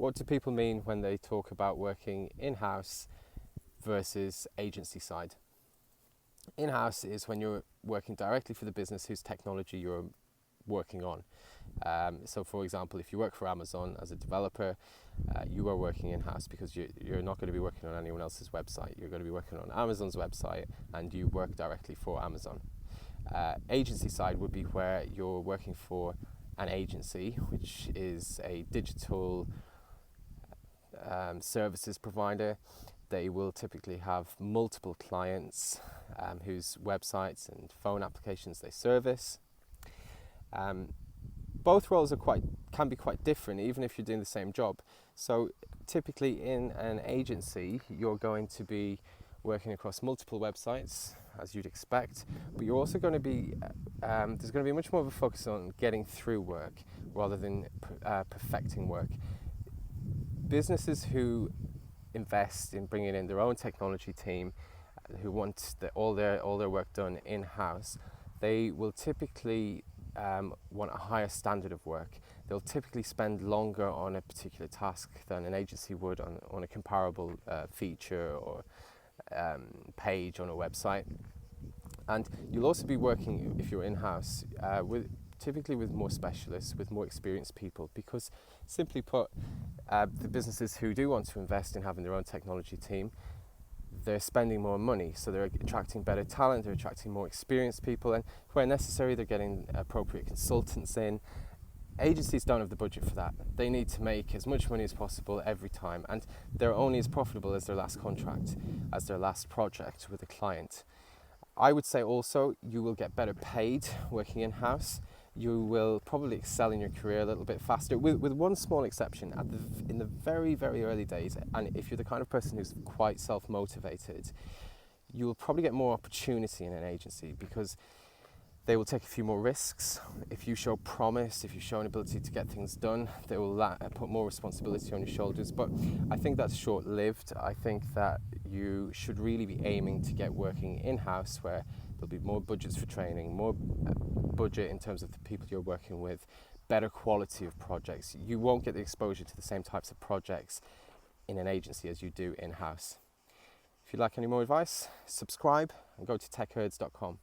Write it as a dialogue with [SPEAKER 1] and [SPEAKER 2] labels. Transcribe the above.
[SPEAKER 1] what do people mean when they talk about working in-house versus agency side? In-house is when you're working directly for the business whose technology you're working on. So for example, if you work for Amazon as a developer, you are working in-house because you're not going to be working on anyone else's website. You're going to be working on Amazon's website and you work directly for Amazon. Agency side would be where you're working for an agency, which is a digital services provider. They will typically have multiple clients whose websites and phone applications they service. Both roles can be quite different, even if you're doing the same job. So typically in an agency, you're going to be working across multiple websites, as you'd expect, but you're also going to be, there's going to be much more of a focus on getting through work rather than perfecting work. Businesses who invest in bringing in their own technology team, who want all their work done in-house, they will typically want a higher standard of work. They'll typically spend longer on a particular task than an agency would on a comparable feature or page on a website. And you'll also be working, if you're in-house, typically with more specialists, with more experienced people, because simply put, the businesses who do want to invest in having their own technology team, they're spending more money, so they're attracting better talent, they're attracting more experienced people, and where necessary they're getting appropriate consultants in. Agencies don't have the budget for that. They need to make as much money as possible every time, and they're only as profitable as their last contract, as their last project with a client. I would say also you will get better paid working in-house. You will probably excel in your career a little bit faster, with one small exception. In the very, very early days, and if you're the kind of person who's quite self-motivated, you will probably get more opportunity in an agency because they will take a few more risks. If you show promise, if you show an ability to get things done, they will put more responsibility on your shoulders. But I think that's short-lived. I think that you should really be aiming to get working in-house, where there'll be more budgets for training, more budget in terms of the people you're working with, better quality of projects. You won't get the exposure to the same types of projects in an agency as you do in-house. If you'd like any more advice, subscribe and go to techherds.com.